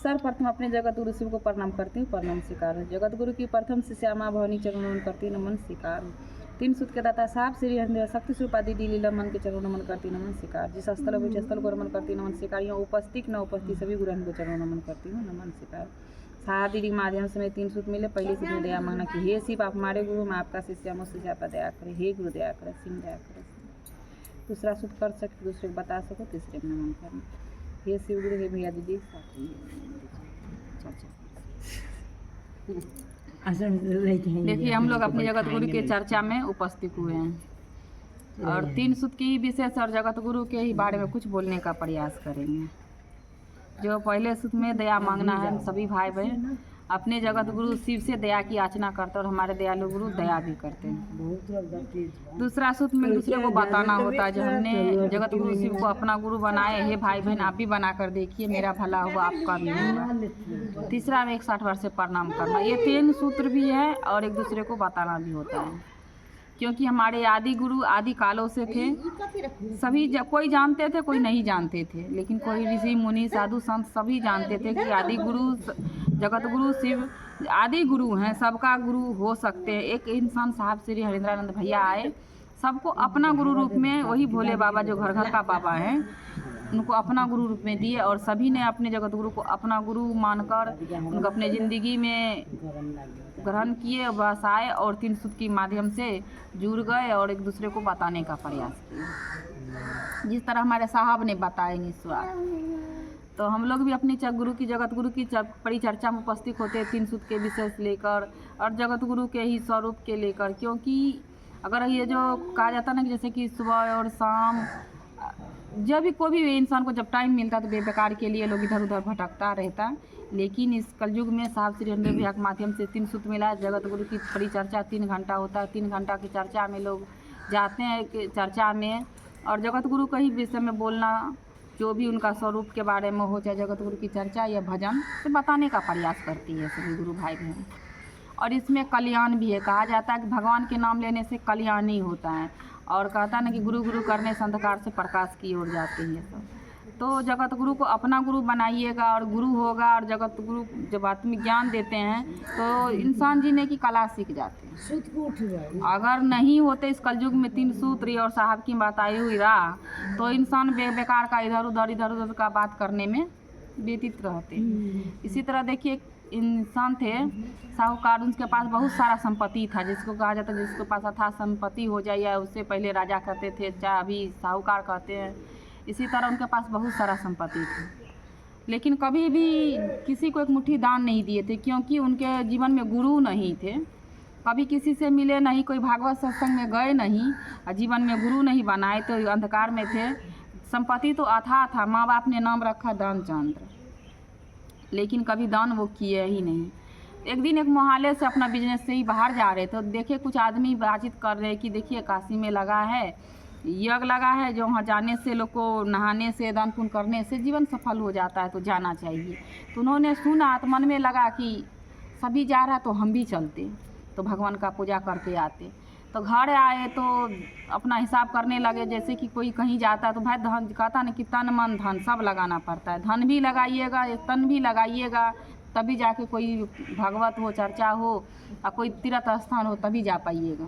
सर्वप्रथम अपने जगत गुरु शिव को प्रणाम करती हूँ, प्रणाम स्वीकार। जगत गुरु की प्रथम से श्यामा भवानी चरण नमन करती हूँ, नमन स्वीकार। तीन सुत के दाता साहब श्री हरिंद्र शक्ति स्वरूप आदि लीला मन के चरण नमन करती नमन स्वीकार। जिस स्थल हो स्थल को नमन करती नमन स्वीकार। यहाँ उपस्थित न उपस्थित सभी गुरुओं को चरण नमन करती हूँ, नमन स्वीकार। शादी के माध्यम से मैं तीन सूत मिले। पहले सूत में दया मांगना कि हे शिव आप हमारे गुरु, मैं आपका शिष्य हूँ, मुझसे आप दया करें, हे गुरु दया करें, सिंह दया करें। दूसरा सूत कर सकते, दूसरे को बता सको, तीसरे में नमन करना। हे शिव गुरु, हे भैया दीदी, देखिए हम लोग अपनी जगत गुरु के चर्चा में उपस्थित हुए हैं और तीन सूत की विशेष और जगत गुरु के ही बारे में कुछ बोलने का प्रयास करेंगे। जो पहले सूत में दया मांगना है, सभी भाई बहन अपने जगत गुरु शिव से दया की याचना करते हैं और हमारे दयालु गुरु दया भी करते हैं। दूसरा सूत में दूसरे को बताना होता है, जो हमने जगत गुरु शिव को अपना गुरु बनाए, हे भाई बहन आप भी बना कर देखिए, मेरा भला हुआ आपका भी होगा। तीसरा में 160 बार से प्रणाम करना। ये 3 सूत्र भी है और एक दूसरे को बताना भी होता है, क्योंकि हमारे आदि गुरु आदि कालों से थे। सभी कोई जानते थे, कोई नहीं जानते थे, लेकिन कोई ऋषि मुनि साधु संत सभी जानते थे कि आदि गुरु जगत गुरु शिव आदि गुरु हैं, सबका गुरु हो सकते हैं। एक इंसान साहब श्री हरिंद्रानंद भैया आए, सबको अपना गुरु रूप में, वही भोले बाबा जो घर घर का बाबा हैं, उनको अपना गुरु रूप में दिए और सभी ने अपने जगत गुरु को अपना गुरु मानकर उनको अपने ज़िंदगी में ग्रहण किए, बस आए और तीन सूत के माध्यम से जुड़ गए और एक दूसरे को बताने का प्रयास किया, जिस तरह हमारे साहब ने बताए ईश्वर। तो हम लोग भी अपनी गुरु की जगत गुरु की परिचर्चा में उपस्थित होते हैं, तीन सूत के विशेष लेकर और जगत गुरु के ही स्वरूप के लेकर। क्योंकि अगर ये जो कहा जाता ना कि जैसे कि सुबह और शाम जब भी कोई भी इंसान को जब टाइम मिलता है तो बेकार के लिए लोग इधर उधर भटकता रहता है, लेकिन इस कलयुग में साहब श्री हरिंद्र भैया के माध्यम से तीन सूत मिला। जगत गुरु की परिचर्चा 3 घंटा होता है, 3 घंटा की चर्चा में लोग जाते हैं कि चर्चा में और जगत गुरु का ही विषय में बोलना, जो भी उनका स्वरूप के बारे में हो, चाहे जगत गुरु की चर्चा या भजन से बताने का प्रयास करती है सभी गुरु भाई बहन। और इसमें कल्याण भी है, कहा जाता है कि भगवान के नाम लेने से कल्याण ही होता है और कहता है ना कि गुरु गुरु करने से अंधकार से प्रकाश की ओर जाते हैं सब। तो जगत गुरु को अपना गुरु बनाइएगा और गुरु होगा और जगत गुरु जब आत्मिक ज्ञान देते हैं तो इंसान जीने की कला सीख जाते हैं। अगर नहीं होते इस कलयुग में 3 सूत्र और साहब की बताई हुई राह, तो इंसान बेकार का इधर उधर का बात करने में व्यतीत रहते। इसी तरह देखिए इंसान थे साहूकार, उनके पास बहुत सारा संपत्ति था, जिसको कहा जाता है जिसके पास अथाह संपत्ति हो जाए, या उससे पहले राजा कहते थे, चाहे अभी साहूकार कहते हैं। इसी तरह उनके पास बहुत सारा संपत्ति थी, लेकिन कभी भी किसी को एक मुट्ठी दान नहीं दिए थे, क्योंकि उनके जीवन में गुरु नहीं थे। कभी किसी से मिले नहीं, कोई भागवत सत्संग में गए नहीं और जीवन में गुरु नहीं बनाए, तो अंधकार में थे। संपत्ति तो अथाह था, माँ बाप ने नाम रखा दानचंद्र, लेकिन कभी दान वो किए ही नहीं। एक दिन एक मोहल्ले से अपना बिजनेस से ही बाहर जा रहे थे, तो देखे कुछ आदमी बातचीत कर रहे कि देखिए काशी में लगा है, यज्ञ लगा है, जो वहाँ जाने से लोग को नहाने से दान पुण्य करने से जीवन सफल हो जाता है, तो जाना चाहिए। तो उन्होंने सुना तो मन में लगा कि सभी जा रहा तो हम भी चलते, तो भगवान का पूजा करके आते। तो घर आए तो अपना हिसाब करने लगे, जैसे कि कोई कहीं जाता है तो भाई धन कहता ना कि तन मन धन सब लगाना पड़ता है, धन भी लगाइएगा, तन भी लगाइएगा, तभी जाके कोई भागवत हो, चर्चा हो और कोई तीर्थ स्थान हो तभी जा पाइएगा।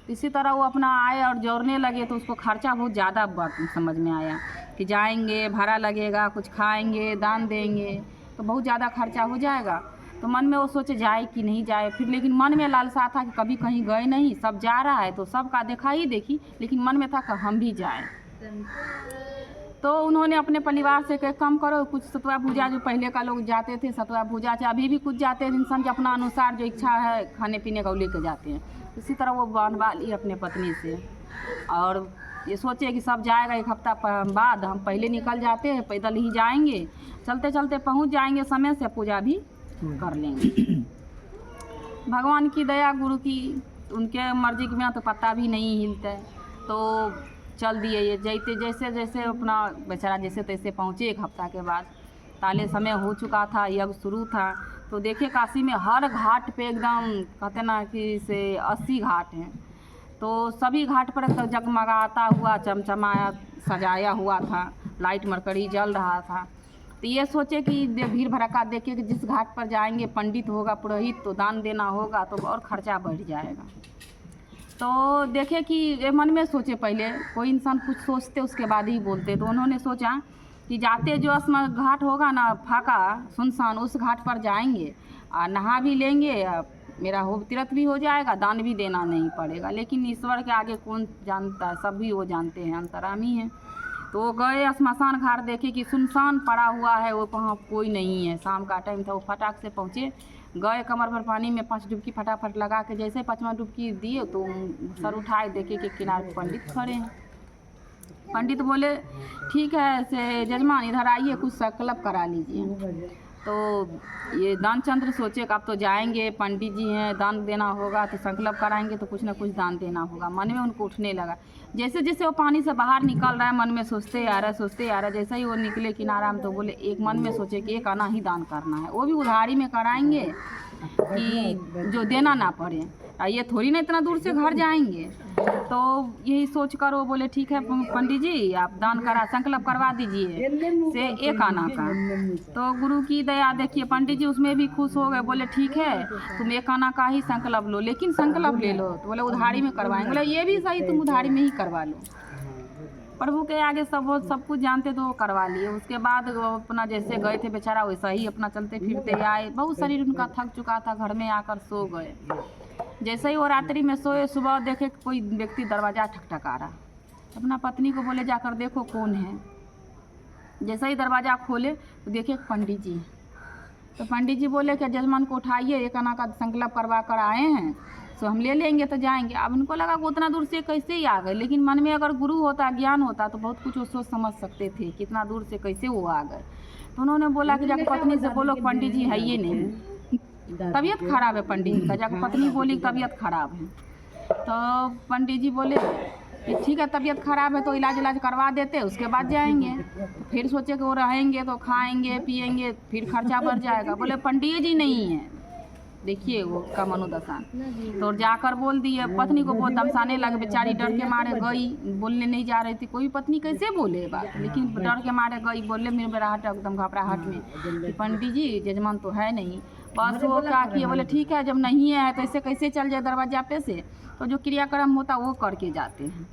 इसी तरह वो अपना आए और जोड़ने लगे, तो उसको खर्चा बहुत ज़्यादा बात समझ में आया कि जाएंगे, भाड़ा लगेगा, कुछ खाएंगे, दान देंगे, तो बहुत ज़्यादा खर्चा हो जाएगा। तो मन में वो सोचे जाए कि नहीं जाए, फिर लेकिन मन में लालसा था कि कभी कहीं गए नहीं, सब जा रहा है तो सबका देखा ही देखी, लेकिन मन में था कि हम भी जाएं। तो उन्होंने अपने परिवार से कहा कम करो, कुछ सतुआ भूजा जो पहले का लोग जाते थे, सतुआ भूजा चाहे अभी भी कुछ जाते हैं, इंसान के अपना अनुसार जो इच्छा है खाने पीने का वो लेके जाते हैं। इसी तरह वो बनवा ली अपने पत्नी से और ये सोचे कि सब जाएगा, 1 हफ्ता बाद हम पहले निकल जाते हैं, पैदल ही जाएंगे, चलते चलते पहुंच जाएंगे समय से, पूजा भी कर लेंगे। भगवान की दया, गुरु की उनके मर्जी के बिना तो पता भी नहीं हिलता है। तो चल दिए ये जैसे जैसे अपना बेचारा जैसे तैसे पहुँचे। 1 हफ्ता के बाद ताले समय हो चुका था, यज्ञ शुरू था। तो देखे काशी में हर घाट पे एकदम कहते ना कि से 80 घाट हैं, तो सभी घाट पर जगमगाता हुआ चमचमाया सजाया हुआ था, लाइट मरकरी जल रहा था। तो ये सोचे कि भीड़ भड़का देखे कि जिस घाट पर जाएंगे पंडित होगा पुरोहित तो दान देना होगा तो और खर्चा बढ़ जाएगा। तो देखे कि ये मन में सोचे, पहले कोई इंसान कुछ सोचते उसके बाद ही बोलते। तो उन्होंने सोचा कि जाते जो घाट होगा ना फाका सुनसान, उस घाट पर जाएंगे और नहा भी लेंगे, मेरा हो तीर्थ भी हो जाएगा, दान भी देना नहीं पड़ेगा। लेकिन ईश्वर के आगे कौन जानता है, सब भी वो जानते हैं, अंतरामी है। तो वो गए स्मशान घाट, देखे कि सुनसान पड़ा हुआ है, वो वहाँ कोई नहीं है। शाम का टाइम था, वो फटाक से पहुँचे, गए कमर भर पानी में 5 डुबकी फटाफट लगा के जैसे 5वां डुबकी दिए तो सर उठाए, देखे कि किनारे पंडित खड़े हैं। पंडित बोले ठीक है से जजमान इधर आइए, कुछ संकल्प करा लीजिए। तो ये दानचंद्र सोचे कि अब तो जाएंगे, पंडित जी हैं, दान देना होगा तो संकल्प कराएंगे तो कुछ ना कुछ दान देना होगा। मन में उनको उठने लगा, जैसे जैसे वो पानी से बाहर निकल रहा है मन में सोचते आ रहा है। जैसे ही वो निकले किनारा में तो बोले, एक मन में सोचे कि एक आना ही दान करना है, वो भी उधारी में कराएंगे कि जो देना ना पड़े, ये थोड़ी ना इतना दूर से घर जाएंगे। तो यही सोच कर वो बोले ठीक है पंडित जी आप दान करा संकल्प करवा दीजिए से 1 आना का। तो गुरु की दया देखिए पंडित जी उसमें भी खुश हो गए, बोले ठीक है तुम 1 आना का ही संकल्प लो, लेकिन संकल्प ले लो। तो बोले उधारी में करवाएंगे। बोले ये भी सही, तुम उधारी में ही करवा लो। प्रभु के आगे सब कुछ जानते तो वो करवा लिए। उसके बाद वो अपना जैसे गए थे बेचारा वैसा ही अपना चलते फिरते आए। बहुत शरीर उनका थक चुका था, घर में आकर सो गए। जैसे ही वो रात्रि में सोए, सुबह देखे कोई व्यक्ति दरवाज़ा ठकठका रहा। अपना पत्नी को बोले जाकर देखो कौन है। जैसे ही दरवाज़ा खोले तो देखे पंडित जी। तो पंडित जी बोले कि जजमान को उठाइए, 1 आना का संकल्प करवा कर आए हैं, तो हम ले लेंगे तो जाएंगे। अब उनको लगा कि उतना दूर से कैसे ही आ गए, लेकिन मन में अगर गुरु होता, ज्ञान होता तो बहुत कुछ वो सोच समझ सकते थे कितना दूर से कैसे वो आ गए। तो उन्होंने बोला कि जाकर पत्नी से बोलो पंडित जी है ये नहीं, तबीयत खराब है पंडित जी का। जाकर पत्नी बोली तबीयत खराब है। तो पंडित जी बोले कि ठीक है तबीयत खराब है तो इलाज करवा देते, उसके बाद जाएंगे। फिर सोचे कि वो रहेंगे तो खाएंगे पिएंगे, फिर खर्चा बढ़ जाएगा। बोले पंडित जी नहीं है, देखिए वो का मनोदशा। तो जाकर बोल दिए, पत्नी को बहुत दमसाने लगे, बेचारी डर के मारे गई, बोलने नहीं जा रही थी। कोई पत्नी कैसे बोले बात, लेकिन डर के मारे गई, बोले मेरे बराहट एकदम घबराहट में कि पंडित जी जजमान तो है नहीं। बस वो क्या किए, बोले ठीक है जब नहीं है तो ऐसे कैसे चल जाए दरवाजा पे से। तो जो क्रियाक्रम होता वो करके जाते हैं।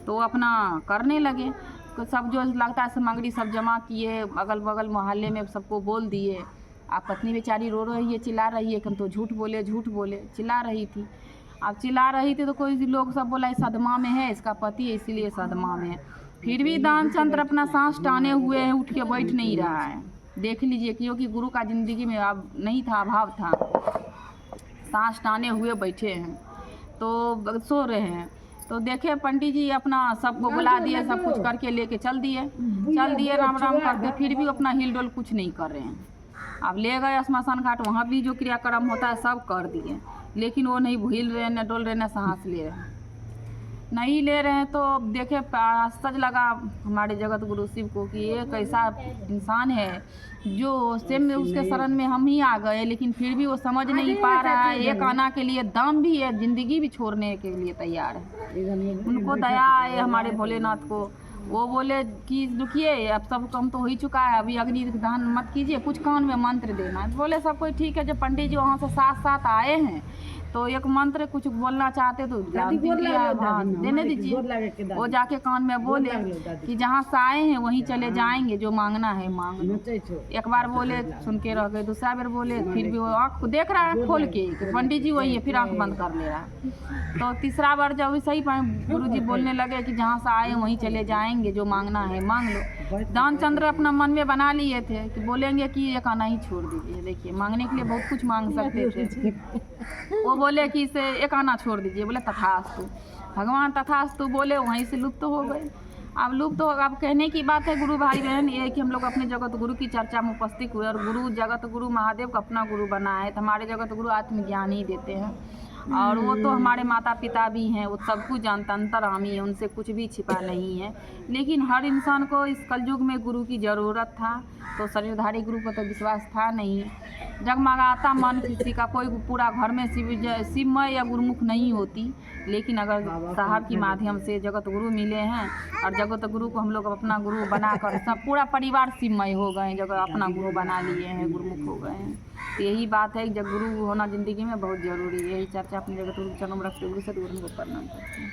तो अपना करने लगे, तो सब जो लगता है सामग्री सब जमा किए, अगल बगल मोहल्ले में सबको बोल दिए। आप पत्नी बेचारी रो रही है, चिल्ला रही है कि हम तो झूठ बोले चिल्ला रही थी। अब चिल्ला रही थी तो कोई लोग सब बोला सदमा में है, इसका पति है इसीलिए सदमा में है। फिर भी दानचंद्र अपना सांस टाने हुए है, उठ के बैठ नहीं रहा है। देख लीजिए क्योंकि गुरु का ज़िंदगी में अब नहीं था, अभाव था, सांस टाने हुए बैठे हैं तो सो रहे हैं। तो देखे पंडित जी अपना सबको बुला दिए, सब कुछ करके लेके चल दिए राम राम करते। फिर भी अपना हिल डोल कुछ नहीं कर रहे हैं। अब ले गए स्मशान घाट, वहाँ भी जो क्रियाक्रम होता है सब कर दिए, लेकिन वो नहीं हिल रहे, न डोल रहे, न सांस ले रहे, नहीं ले रहे हैं। तो देखे आश्चर्य लगा हमारे जगत गुरु शिव को कि ये कैसा इंसान है जो सेम उसके शरण में हम ही आ गए, लेकिन फिर भी वो समझ नहीं पा रहा है। 1 आना के लिए दाम भी है, जिंदगी भी छोड़ने के लिए तैयार है। उनको दया आए हमारे भोलेनाथ को। वो बोले कि रुकिए अब सब काम तो हो ही चुका है, अभी अग्नि दान मत कीजिए, कुछ कान में मंत्र देना है। बोले सब कोई ठीक है। जब पंडित जी वहाँ से साथ आए हैं तो एक मंत्र कुछ बोलना चाहते तो देने दीजिए। वो जाके कान में बोले कि जहाँ से आए हैं वहीं चले जाएंगे, जो मांगना है मांग लो। एक बार बोले सुन के रह गए, दूसरा बार बोले, फिर भी वो आँख देख रहा है खोल के कि पंडित जी वही है, फिर आँख बंद कर ले रहा है। तो तीसरा बार जब सही गुरुजी बोलने लगे कि जहाँ से आए वहीं चले जाएंगे, जो मांगना है मांग लो। दानचंद्र अपना मन में बना लिए थे कि बोलेंगे कि 1 आना ही छोड़ दीजिए। देखिए मांगने के लिए बहुत कुछ मांग सकते थे। वो बोले कि इसे 1 आना छोड़ दीजिए। बोले तथास्तु, भगवान तथास्तु बोले, वहीं से लुप्त हो गए। अब लुप्त हो, अब कहने की बात है गुरु भाई बहन ये कि हम लोग अपने जगत गुरु की चर्चा में उपस्थित हुए और गुरु जगत गुरु महादेव का अपना गुरु बना है। तो हमारे जगत गुरु आत्मज्ञान ही देते हैं। और वो तो हमारे माता पिता भी हैं, वो सब कुछ जानता, अंतर्यामी है, उनसे कुछ भी छिपा नहीं है। लेकिन हर इंसान को इस कलयुग में गुरु की ज़रूरत था, तो शरीरधारी गुरु को तो विश्वास था नहीं। जगमगाता मन किसी का, कोई पूरा घर में शिवमय या गुरुमुख नहीं होती। लेकिन अगर साहब की माध्यम से जगत गुरु मिले हैं और जगत गुरु को हम लोग अपना गुरु बनाकर सब पूरा परिवार शिवमय हो गए, जगह अपना गुरु बना लिए हैं, गुरुमुख हो गए हैं। तो यही बात है कि जब गुरु होना ज़िंदगी में बहुत ज़रूरी है। यही चर्चा अपनी जगत गुरु चरणों में रखते गुरु से गुरु को प्रणाम करते हैं।